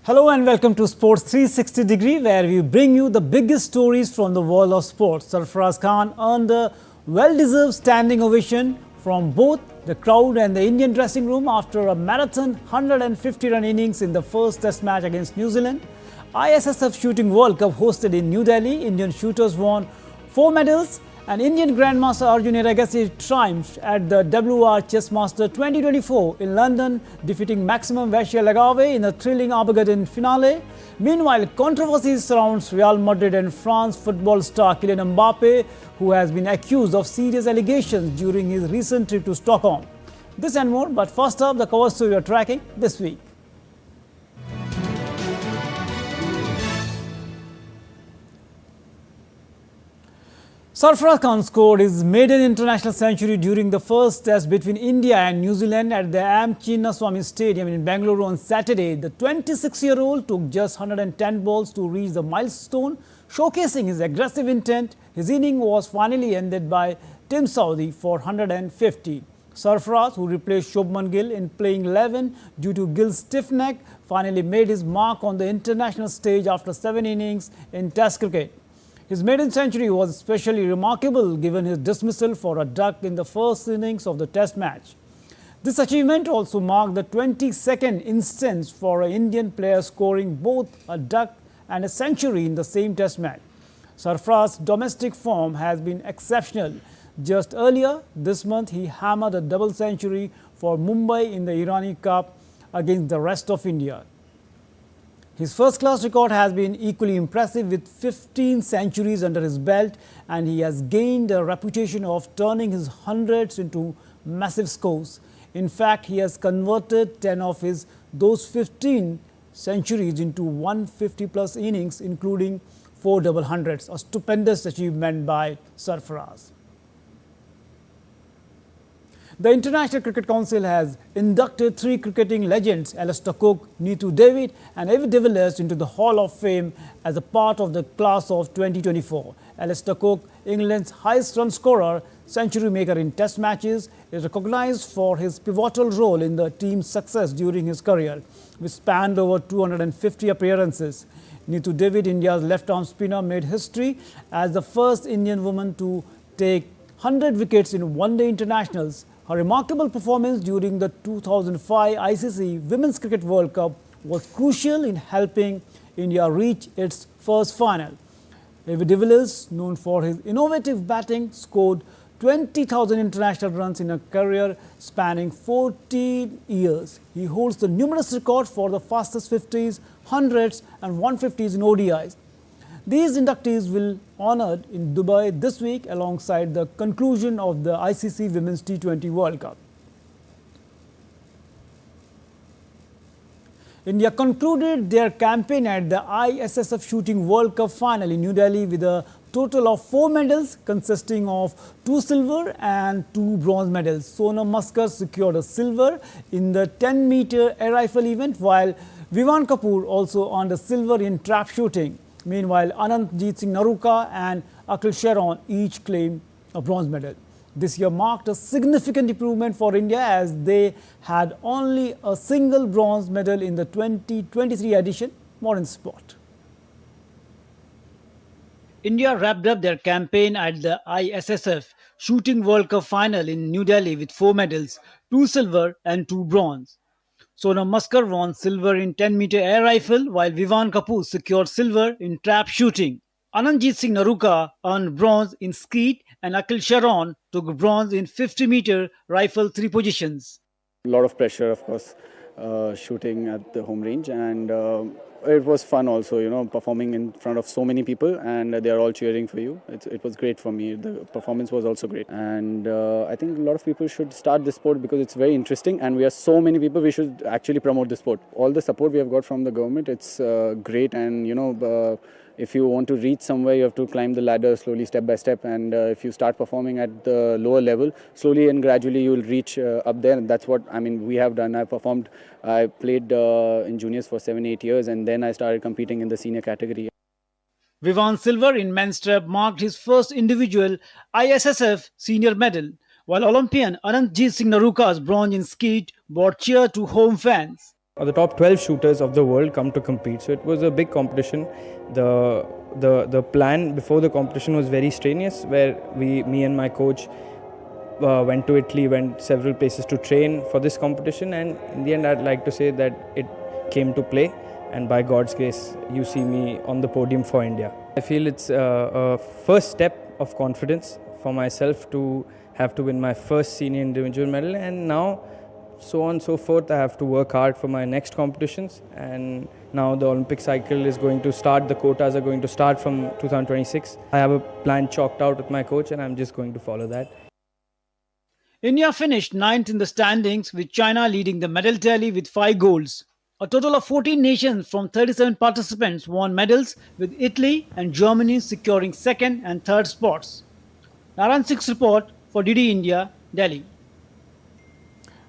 Hello and welcome to Sports 360 Degree, where we bring you the biggest stories from the world of sports. Sarfaraz Khan earned a well-deserved standing ovation from both the crowd and the Indian dressing room after a marathon 150-run innings in the first Test match against New Zealand. ISSF Shooting World Cup hosted in New Delhi. Indian shooters won 4 medals. And Indian Grandmaster Arjun Agassi triumphed at the WR Chess Master 2024 in London, defeating Maximum Vachier-Lagrave in a thrilling Armageddon finale. Meanwhile, controversy surrounds Real Madrid and France football star Kylian Mbappe, who has been accused of serious allegations during his recent trip to Stockholm. This and more, but first up, the cover story we are tracking this week. Sarfaraz Khan scored his maiden international century during the first test between India and New Zealand at the M. Chinnaswamy Stadium in Bengaluru on Saturday. The 26-year-old took just 110 balls to reach the milestone, showcasing his aggressive intent. His inning was finally ended by Tim Southee for 150. Sarfaraz, who replaced Shubman Gill in playing 11 due to Gill's stiff neck, finally made his mark on the international stage after 7 innings in Test cricket. His maiden century was especially remarkable given his dismissal for a duck in the first innings of the Test match. This achievement also marked the 22nd instance for an Indian player scoring both a duck and a century in the same Test match. Sarfaraz's domestic form has been exceptional. Just earlier this month, he hammered a double century for Mumbai in the Irani Cup against the rest of India. His first-class record has been equally impressive with 15 centuries under his belt, and he has gained a reputation of turning his hundreds into massive scores. In fact, he has converted 10 of those 15 centuries into 150-plus innings, including 4 double hundreds, a stupendous achievement by Sarfaraz. The International Cricket Council has inducted 3 cricketing legends, Alastair Cook, Neetu David and Avi de Villiers, into the Hall of Fame as a part of the class of 2024. Alastair Cook, England's highest run scorer, century maker in Test matches, is recognized for his pivotal role in the team's success during his career, which spanned over 250 appearances. Neetu David, India's left-arm spinner, made history as the first Indian woman to take 100 wickets in one-day internationals. Her remarkable performance during the 2005 ICC Women's Cricket World Cup was crucial in helping India reach its first final. Avi de Villiers, known for his innovative batting, scored 20,000 international runs in a career spanning 14 years. He holds the numerous records for the fastest 50s, 100s and 150s in ODIs. These inductees will be honoured in Dubai this week alongside the conclusion of the ICC Women's T20 World Cup. India concluded their campaign at the ISSF Shooting World Cup final in New Delhi with a total of 4 medals consisting of 2 silver and 2 bronze medals. Sonam Maskar secured a silver in the 10-meter air rifle event, while Vivan Kapoor also earned a silver in trap shooting. Meanwhile, Anandjeet Singh Naruka and Akhil Sharon each claimed a bronze medal. This year marked a significant improvement for India as they had only a single bronze medal in the 2023 edition. More in sport. India wrapped up their campaign at the ISSF Shooting World Cup final in New Delhi with 4 medals, 2 silver and 2 bronze. Sonam Maskar won silver in 10-meter air rifle, while Vivan Kapoor secured silver in trap shooting. Anandjeet Singh Naruka earned bronze in skeet, and Akhil Sharon took bronze in 50-meter rifle 3 positions. A lot of pressure, of course, shooting at the home range, and it was fun also, performing in front of so many people and they are all cheering for you. It was great for me. The performance was also great, and I think a lot of people should start this sport because it's very interesting and we are so many people. We should actually promote the sport. All the support we have got from the government, it's great, and if you want to reach somewhere, you have to climb the ladder slowly, step by step, and if you start performing at the lower level, slowly and gradually you will reach up there, and that's what we have done. I played in juniors for 7-8 years, and then I started competing in the senior category. Vivan's silver in men's trap marked his first individual ISSF senior medal, while Olympian Anandjeet Singh Naruka's bronze in skeet brought cheer to home fans. The top 12 shooters of the world come to compete. So it was a big competition. The plan before the competition was very strenuous, where me and my coach went to Italy, went several places to train for this competition, and in the end I'd like to say that it came to play, and by God's grace you see me on the podium for India. I feel it's a first step of confidence for myself to have to win my first senior individual medal, and now so on and so forth. I have to work hard for my next competitions, and now the Olympic cycle is going to start. The quotas are going to start from 2026. I have a plan chalked out with my coach, and I'm just going to follow that. India finished ninth in the standings, with China leading the medal tally with 5 golds. A total of 14 nations from 37 participants won medals, with Italy and Germany securing second and third spots. Naran Sikh's report for DD India, Delhi.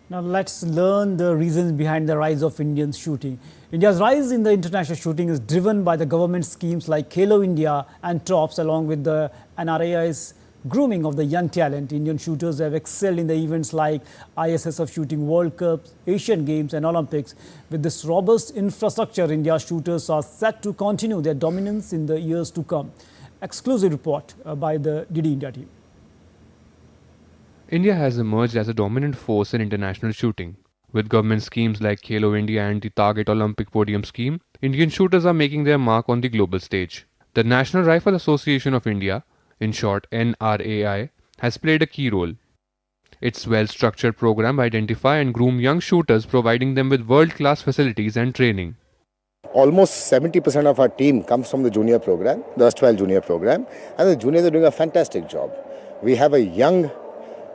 Now let's learn the reasons behind the rise of Indian shooting. India's rise in the international shooting is driven by the government schemes like Khelo India and TOPS, along with the NRAI's grooming of the young talent. Indian shooters have excelled in the events like ISSF Shooting World Cups, Asian Games and Olympics. With this robust infrastructure, India's shooters are set to continue their dominance in the years to come. Exclusive report by the DD India team. India has emerged as a dominant force in international shooting. With government schemes like Khelo India and the Target Olympic Podium scheme, Indian shooters are making their mark on the global stage. The National Rifle Association of India, in short NRAI, has played a key role. Its well-structured program identify and groom young shooters, providing them with world-class facilities and training. Almost 70% of our team comes from the junior program, the erstwhile junior program, and the juniors are doing a fantastic job. We have a young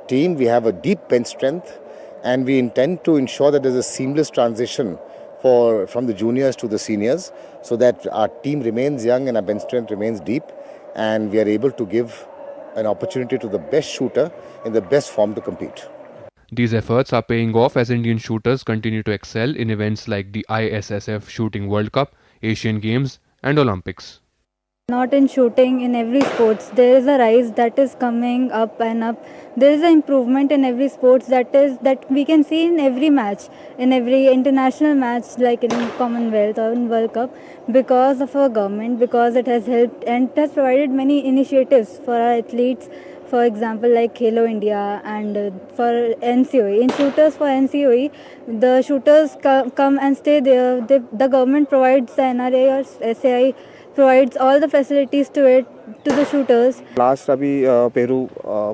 team, we have a deep bench strength, and we intend to ensure that there's a seamless transition from the juniors to the seniors, so that our team remains young and our bench strength remains deep, and we are able to give an opportunity to the best shooter in the best form to compete. These efforts are paying off as Indian shooters continue to excel in events like the ISSF Shooting World Cup, Asian Games and Olympics. Not in shooting, in every sports there is a rise that is coming up and up. There is an improvement in every sports that we can see in every match, in every international match, like in Commonwealth or in World Cup, because of our government, because it has helped and it has provided many initiatives for our athletes. For example, like Khelo India and for NCOE. In shooters for NCOE, the shooters come and stay there. The government provides, the NRA or SAI provides all the facilities to the shooters. Last अभी Peru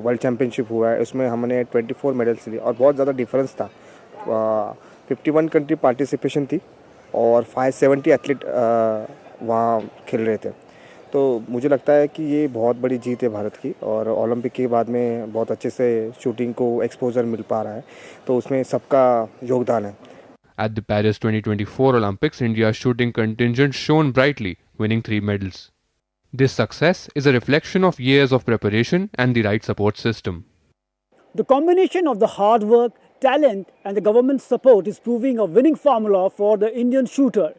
world championship हुआ है, उसमें हमने 24 medals लिए और बहुत ज़्यादा difference था. 51 कंट्री पार्टिसिपेशन थी और 570 एथलीट वहाँ खेल रहे थे. तो मुझे लगता है कि ये बहुत बड़ी जीत है भारत की, और ओलंपिक के बाद में बहुत अच्छे से शूटिंग को एक्सपोजर मिल पा रहा है, तो उसमें सबका योगदान है. At the Paris 2024 Olympics, India's shooting contingent shone brightly, winning 3 medals. This success is a reflection of years of preparation and the right support system. The combination of the hard work, talent and the government support is proving a winning formula for the Indian shooter.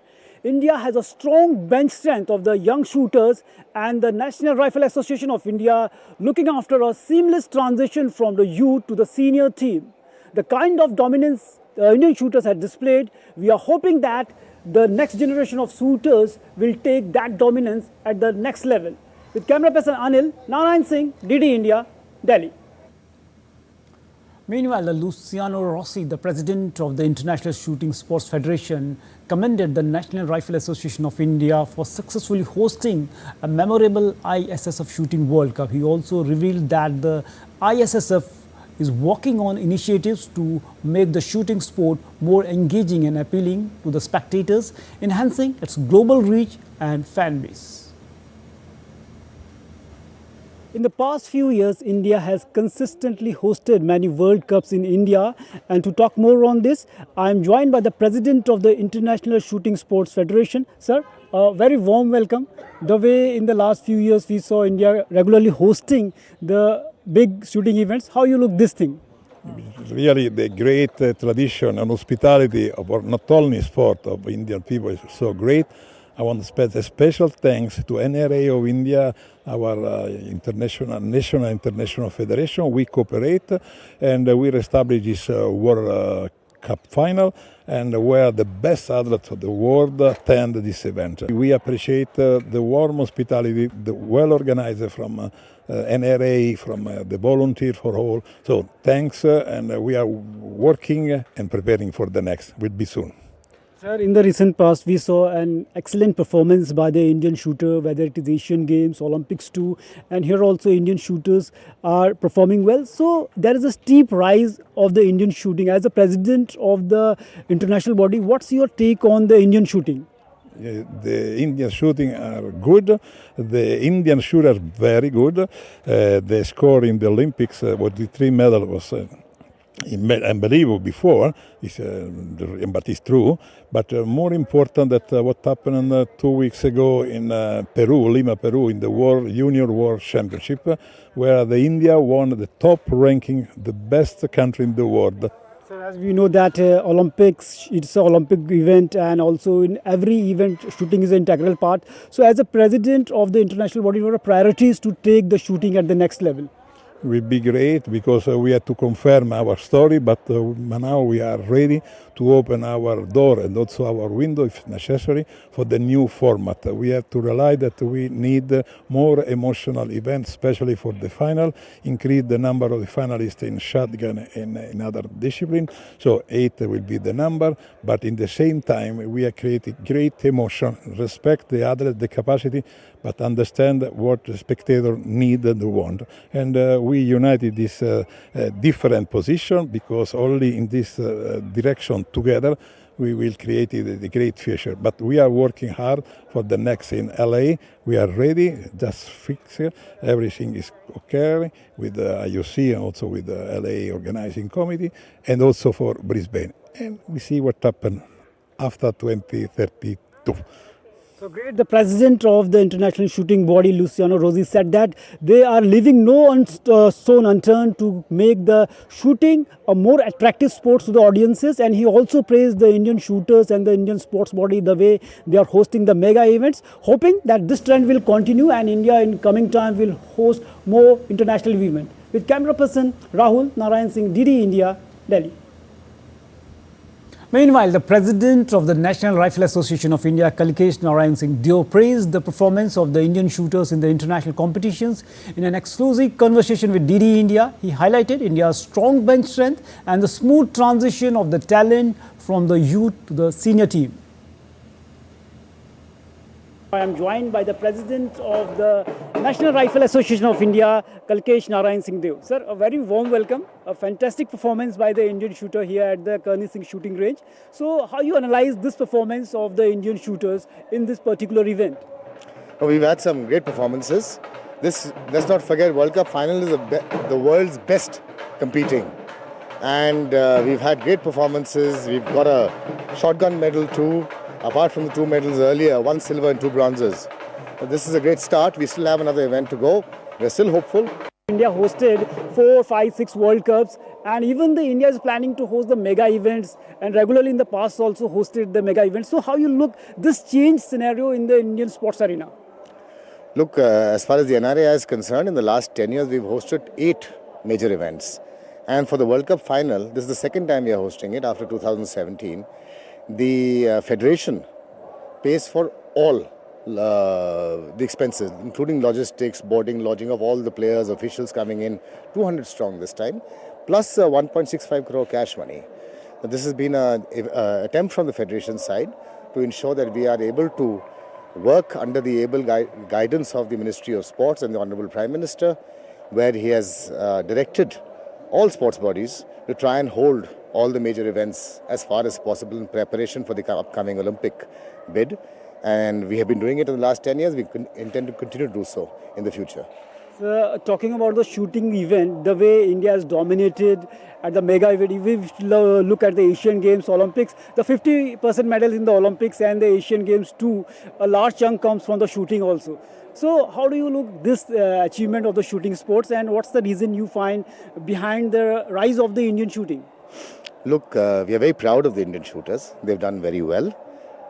India has a strong bench strength of the young shooters, and the National Rifle Association of India looking after a seamless transition from the youth to the senior team. The kind of dominance Indian shooters had displayed, we are hoping that the next generation of shooters will take that dominance at the next level. With camera person Anil, Narayan Singh, DD India, Delhi. Meanwhile, Luciano Rossi, the president of the International Shooting Sports Federation, commended the National Rifle Association of India for successfully hosting a memorable ISSF Shooting World Cup. He also revealed that the ISSF is working on initiatives to make the shooting sport more engaging and appealing to the spectators, enhancing its global reach and fan base. In the past few years, India has consistently hosted many World Cups in India, and to talk more on this, I am joined by the President of the International Shooting Sports Federation. Sir, a very warm welcome. The way in the last few years we saw India regularly hosting the big shooting events, how you look this thing? Really the great tradition and hospitality of our, not only sport of Indian people is so great. I want to spread a special thanks to NRA of India, our national international federation. We cooperate and we establish this World Cup final, and where the best athletes of the world attend this event. We appreciate the warm hospitality, the well organized from NRA, from the volunteer for all. So thanks, and we are working and preparing for the next. Will be soon. Sir, in the recent past, we saw an excellent performance by the Indian shooter, whether it is Asian Games, Olympics too, and here also Indian shooters are performing well. So there is a steep rise of the Indian shooting. As the president of the international body, what's your take on the Indian shooting? The Indian shooting are good. The Indian shooters very good. The score in the Olympics with the 3 medals was unbelievable before, but it's true. But more important that what happened 2 weeks ago in Peru, Lima, Peru, in the Junior World Championship, where the India won the top ranking, the best country in the world. So as we know that Olympics, it's an Olympic event, and also in every event shooting is an integral part. So as a president of the international body, what are priorities to take the shooting at the next level? Will be great because we had to confirm our story, but now we are ready to open our door and also our window, if necessary, for the new format. We have to realize that we need more emotional events, especially for the final, increase the number of the finalists in shotgun and in other disciplines. So 8 will be the number, but in the same time, we are creating great emotion, respect the others, the capacity, but understand what the spectator need and want. And we united this different position because only in this direction together we will create the great future. But we are working hard for the next in LA. We are ready, just fix it. Everything is okay with the IOC and also with the LA organizing committee, and also for Brisbane. And we see what happens after 2032. So great. The president of the international shooting body, Luciano, Rossi, said that they are leaving no stone unturned to make the shooting a more attractive sport to the audiences. And he also praised the Indian shooters and the Indian sports body, the way they are hosting the mega events, hoping that this trend will continue and India in coming time will host more international events. With camera person Rahul Narayan Singh, DD India, Delhi. Meanwhile, the president of the National Rifle Association of India, Kalkesh Narayan Singh Dio, praised the performance of the Indian shooters in the international competitions. In an exclusive conversation with DD India, he highlighted India's strong bench strength and the smooth transition of the talent from the youth to the senior team. I am joined by the president of the National Rifle Association of India, Kalkesh Narayan Singh Dio. Sir, a very warm welcome. A fantastic performance by the Indian shooter here at the Karni Singh shooting range. So, how you analyze this performance of the Indian shooters in this particular event? Oh, we've had some great performances. Let's not forget, World Cup final is the world's best competing. And we've had great performances. We've got a shotgun medal too. Apart from the 2 medals earlier, 1 silver and 2 bronzes. But this is a great start. We still have another event to go. We're still hopeful. India hosted 4, 5, 6 World Cups, and even India is planning to host the mega events, and regularly in the past also hosted the mega events. So how you look this change scenario in the Indian sports arena? Look, as far as the NRA is concerned, in the last 10 years, we've hosted 8 major events. And for the World Cup final, this is the second time we are hosting it after 2017. The federation pays for all the expenses, including logistics, boarding, lodging of all the players, officials coming in, 200 strong this time, plus 1.65 crore cash money. This has been an attempt from the federation side to ensure that we are able to work under the able guidance of the Ministry of Sports and the Honorable Prime Minister, where he has directed all sports bodies to try and hold all the major events as far as possible in preparation for the upcoming Olympic bid. And we have been doing it in the last 10 years. We intend to continue to do so in the future. So, talking about the shooting event, the way India has dominated at the mega event, if we look at the Asian Games, Olympics, the 50% medals in the Olympics and the Asian Games too, a large chunk comes from the shooting also. So how do you look this achievement of the shooting sports, and what's the reason you find behind the rise of the Indian shooting? Look, we are very proud of the Indian shooters. They've done very well.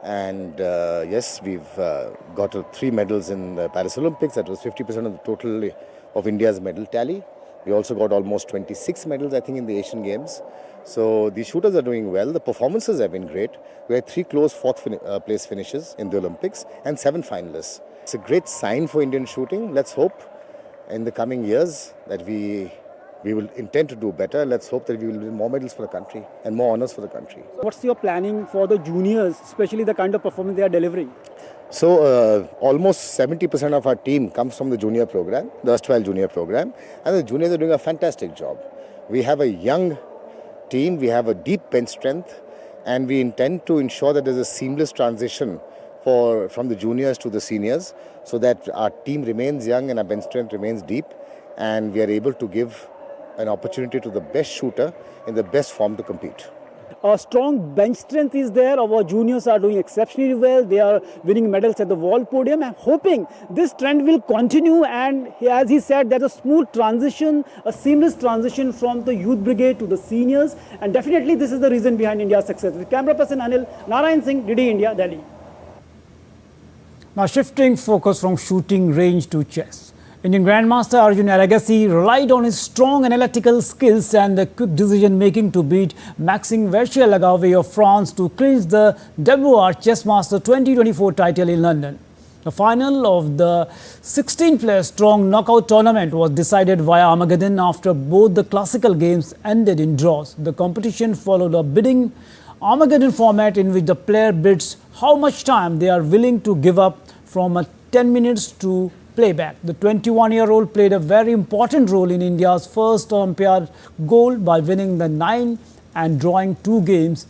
And yes, we've got 3 medals in the Paris Olympics. That was 50% of the total of India's medal tally. We also got almost 26 medals, I think, in the Asian Games. So the shooters are doing well. The performances have been great. We had 3 close place finishes in the Olympics and 7 finalists. It's a great sign for Indian shooting. Let's hope in the coming years that we will intend to do better. Let's hope that we will win more medals for the country and more honours for the country. What's your planning for the juniors, especially the kind of performance they are delivering? So almost 70% of our team comes from the junior program, the erstwhile junior program, and the juniors are doing a fantastic job. We have a young team, we have a deep bench strength, and we intend to ensure that there's a seamless transition from the juniors to the seniors, so that our team remains young and our bench strength remains deep, and we are able to give an opportunity to the best shooter in the best form to compete. A strong bench strength is there. Our juniors are doing exceptionally well. They are winning medals at the world podium. I'm hoping this trend will continue, and as he said, there's a smooth transition, a seamless transition from the youth brigade to the seniors, and definitely this is the reason behind India's success. With camera person Anil, Narayan Singh, DD India, Delhi. Now shifting focus from shooting range to chess. Indian Grandmaster Arjun Agassi relied on his strong analytical skills and the quick decision-making to beat Maxime Verchères-Lagavée of France to clinch the WR Chess Master 2024 title in London. The final of the 16-player strong knockout tournament was decided via Armageddon after both the classical games ended in draws. The competition followed a bidding Armageddon format in which the player bids how much time they are willing to give up from 10 minutes to playback. The 21-year-old played a very important role in India's first Olympiad gold by winning the 9 and drawing 2 games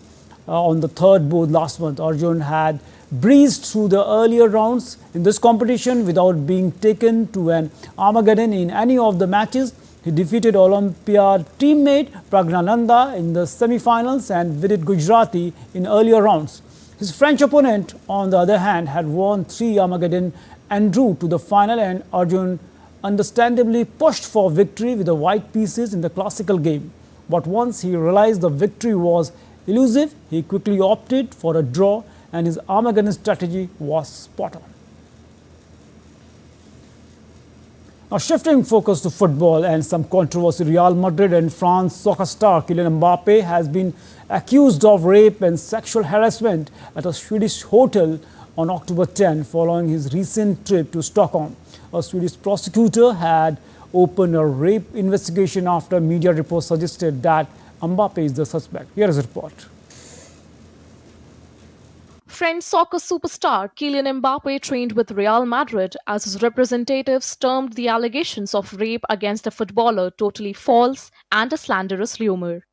on the third board last month. Arjun had breezed through the earlier rounds in this competition without being taken to an Armageddon in any of the matches. He defeated Olympiad teammate Pragnananda in the semi-finals and Vidit Gujrati in earlier rounds. His French opponent, on the other hand, had won 3 Armageddon and drew to the final, and Arjun understandably pushed for victory with the white pieces in the classical game. But once he realized the victory was elusive, he quickly opted for a draw, and his Armageddon strategy was spot on. Now shifting focus to football and some controversy, Real Madrid and France soccer star Kylian Mbappe has been accused of rape and sexual harassment at a Swedish hotel on October 10 following his recent trip to Stockholm. A Swedish prosecutor had opened a rape investigation after media reports suggested that Mbappe is the suspect. Here is a report. French soccer superstar Kylian Mbappe trained with Real Madrid as his representatives termed the allegations of rape against the footballer totally false and a slanderous rumor.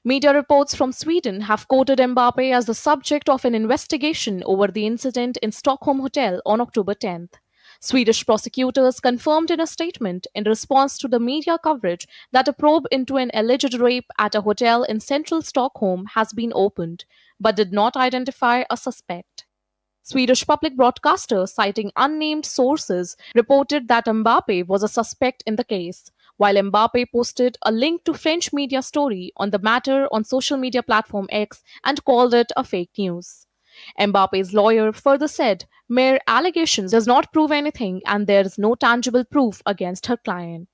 Media reports from Sweden have quoted Mbappe as the subject of an investigation over the incident in Stockholm hotel on October 10th. Swedish prosecutors confirmed in a statement in response to the media coverage that a probe into an alleged rape at a hotel in central Stockholm has been opened, but did not identify a suspect. Swedish public broadcaster, citing unnamed sources, reported that Mbappe was a suspect in the case, while Mbappe posted a link to French media story on the matter on social media platform X and called it a fake news. Mbappe's lawyer further said mere allegations does not prove anything and there is no tangible proof against her client.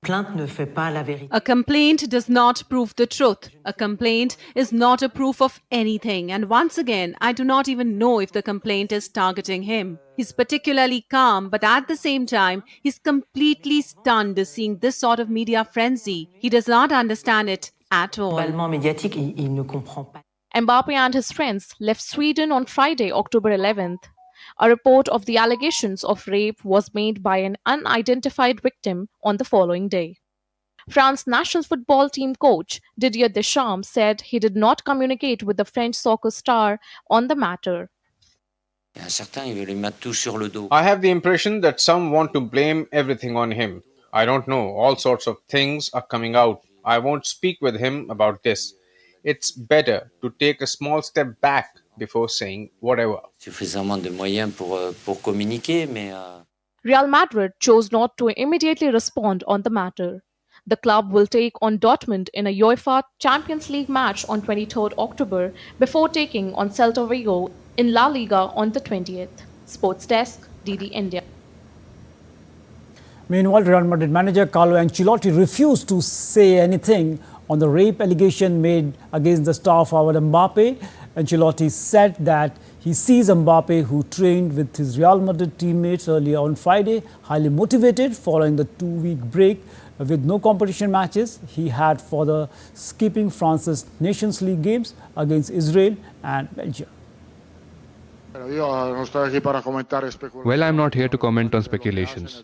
A complaint does not prove the truth. A complaint is not a proof of anything. And once again, I do not even know if the complaint is targeting him. He's particularly calm, but at the same time, he's completely stunned seeing this sort of media frenzy. He does not understand it at all. Mbappe and his friends left Sweden on Friday, October 11th. A report of the allegations of rape was made by an unidentified victim on the following day. France national football team coach Didier Deschamps said he did not communicate with the French soccer star on the matter. I have the impression that some want to blame everything on him. I don't know, all sorts of things are coming out. I won't speak with him about this. It's better to take a small step back before saying whatever. Real Madrid chose not to immediately respond on the matter. The club will take on Dortmund in a UEFA Champions League match on 23rd October before taking on Celta Vigo in La Liga on the 20th. Sports Desk, DD India. Meanwhile, Real Madrid manager Carlo Ancelotti refused to say anything on the rape allegation made against the star forward Mbappe. Ancelotti said that he sees Mbappe, who trained with his Real Madrid teammates earlier on Friday, highly motivated following the 2-week break with no competition matches he had for the skipping France's Nations League games against Israel and Belgium. Well, I'm not here to comment on speculations.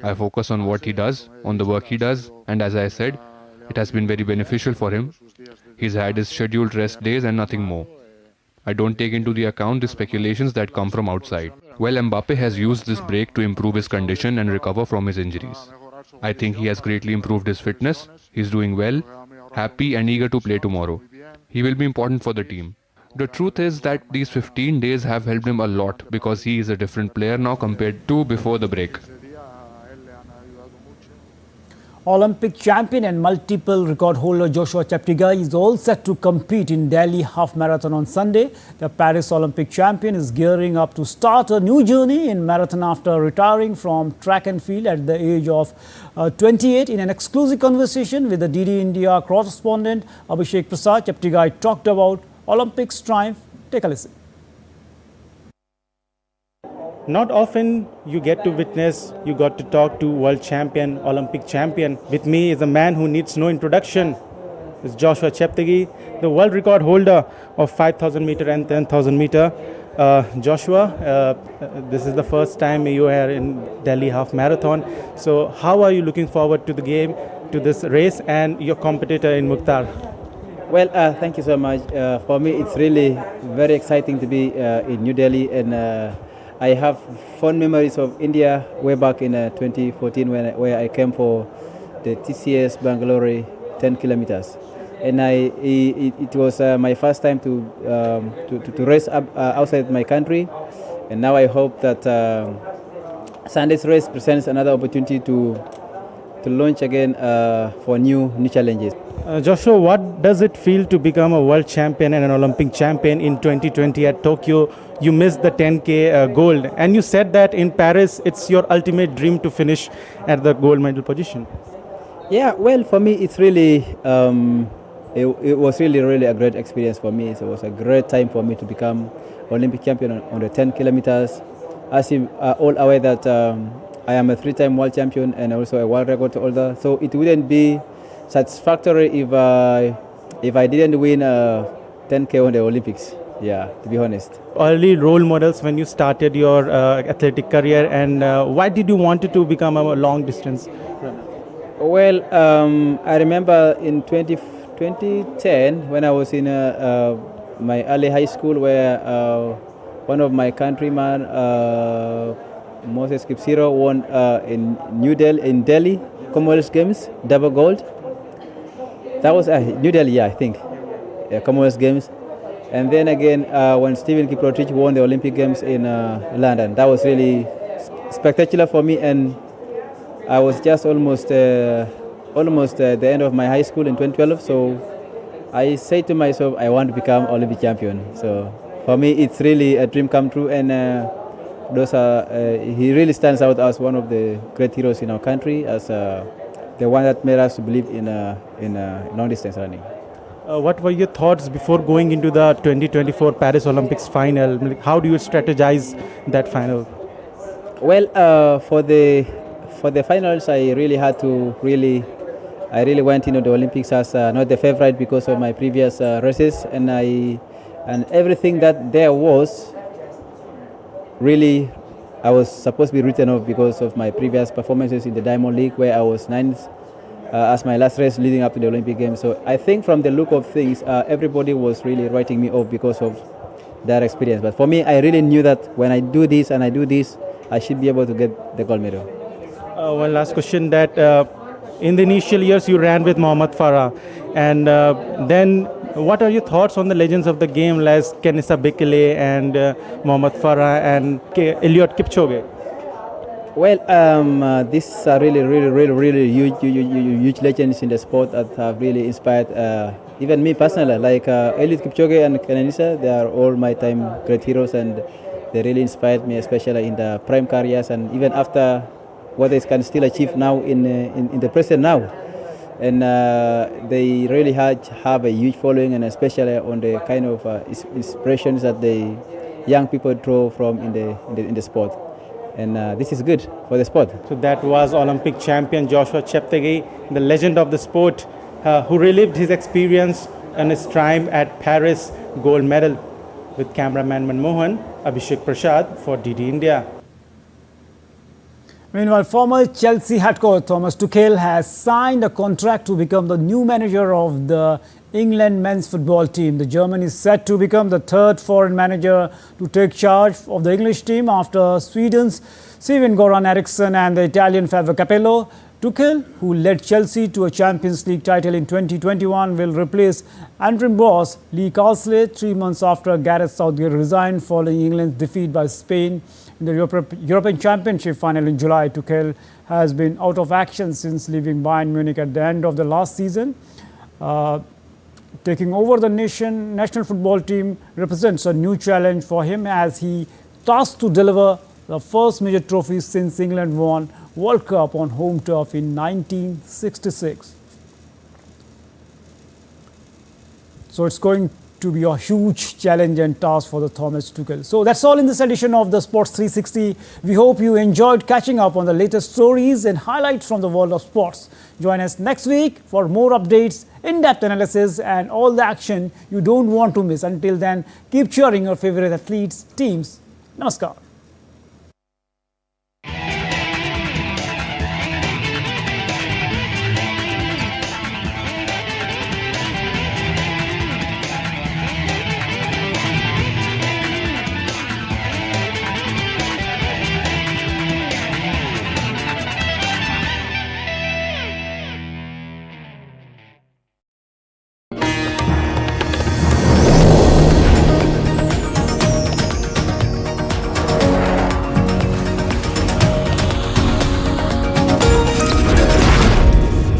I focus on what he does, on the work he does, and as I said, it has been very beneficial for him. He's had his scheduled rest days and nothing more. I don't take into the account the speculations that come from outside. Well, Mbappe has used this break to improve his condition and recover from his injuries. I think he has greatly improved his fitness. He's doing well, happy and eager to play tomorrow. He will be important for the team. The truth is that these 15 days have helped him a lot because he is a different player now compared to before the break. Olympic champion and multiple record holder Joshua Cheptegei is all set to compete in Delhi half marathon on Sunday. The Paris Olympic champion is gearing up to start a new journey in marathon after retiring from track and field at the age of 28. In an exclusive conversation with the DD India correspondent Abhishek Prasad, Cheptegei talked about Olympics triumph. Take a listen. Not often you get to witness, you got to talk to world champion, Olympic champion. With me is a man who needs no introduction. It's Joshua Cheptegei, the world record holder of 5,000 meter and 10,000 meter. Joshua, this is the first time you are in Delhi half marathon. So how are you looking forward to the game, to this race and your competitor in Mukhtar? Well, thank you so much. For me, it's really very exciting to be in New Delhi, and I have fond memories of India way back in 2014 where I came for the TCS Bengaluru 10 kilometers, and it was my first time to race outside my country, and now I hope that Sunday's race presents another opportunity to launch again for new challenges. Joshua, what does it feel to become a world champion and an Olympic champion in 2020 at Tokyo? You missed the 10K gold, and you said that in Paris it's your ultimate dream to finish at the gold medal position. Yeah, well, for me it's really it was really a great experience for me. So it was a great time for me to become Olympic champion on the 10 kilometers. As you are all aware that I am a 3-time world champion and also a world record holder, so it wouldn't be satisfactory if I didn't win 10K on the Olympics. Yeah, to be honest. Early role models when you started your athletic career, and why did you want to become a long distance runner? Well, I remember in 2010 when I was in my early high school, where one of my countrymen, Moses Kipsiro, won in Delhi Commonwealth Games, double gold. That was New Delhi, yeah, I think, Commonwealth Games. And then again, when Stephen Kiprotich won the Olympic Games in London, that was really spectacular for me. And I was just almost the end of my high school in 2012. So I say to myself, I want to become Olympic champion. So for me, it's really a dream come true. And he really stands out as one of the great heroes in our country, as the one that made us believe in long distance running. What were your thoughts before going into the 2024 Paris Olympics final? How do you strategize that final? Well, for the finals, I really went into the Olympics as not the favorite because of my previous races, and everything that there was really, I was supposed to be written off because of my previous performances in the Diamond League, where I was 9th as my last race leading up to the Olympic Games. So I think from the look of things, everybody was really writing me off because of that experience. But for me, I really knew that when I do this and I do this, I should be able to get the gold medal. One last question, that in the initial years you ran with Mohammad Farah, and then what are your thoughts on the legends of the game like Kenenisa Bekele and Mohammad Farah and Eliud Kipchoge? Well, these are really huge legends in the sport that have really inspired even me personally. Like Eliud Kipchoge and Kenenisa, they are all my time great heroes, and they really inspired me, especially in the prime careers and even after what they can still achieve now in the present now. And they really have a huge following, and especially on the kind of inspirations that the young people draw from in the sport. And this is good for the sport. So that was Olympic champion Joshua Cheptegei, the legend of the sport, who relived his experience and his triumph at Paris gold medal. With cameraman Manmohan, Abhishek Prasad for DD India. Meanwhile, former Chelsea head coach Thomas Tuchel has signed a contract to become the new manager of the England men's football team. The German is set to become the third foreign manager to take charge of the English team after Sweden's Sven-Göran Eriksson and the Italian Fabio Capello. Tuchel, who led Chelsea to a Champions League title in 2021, will replace interim boss Lee Carsley 3 months after Gareth Southgate resigned following England's defeat by Spain in the European Championship final in July. Tuchel has been out of action since leaving Bayern Munich at the end of the last season. Taking over the national football team represents a new challenge for him as he tasked to deliver the first major trophy since England won World Cup on home turf in 1966. So it's going to be a huge challenge and task for the Thomas Tuchel. So that's all in this edition of the Sports 360. We hope you enjoyed catching up on the latest stories and highlights from the world of sports. Join us next week for more updates, in-depth analysis and all the action you don't want to miss. Until then, keep cheering your favorite athletes, teams. Namaskar.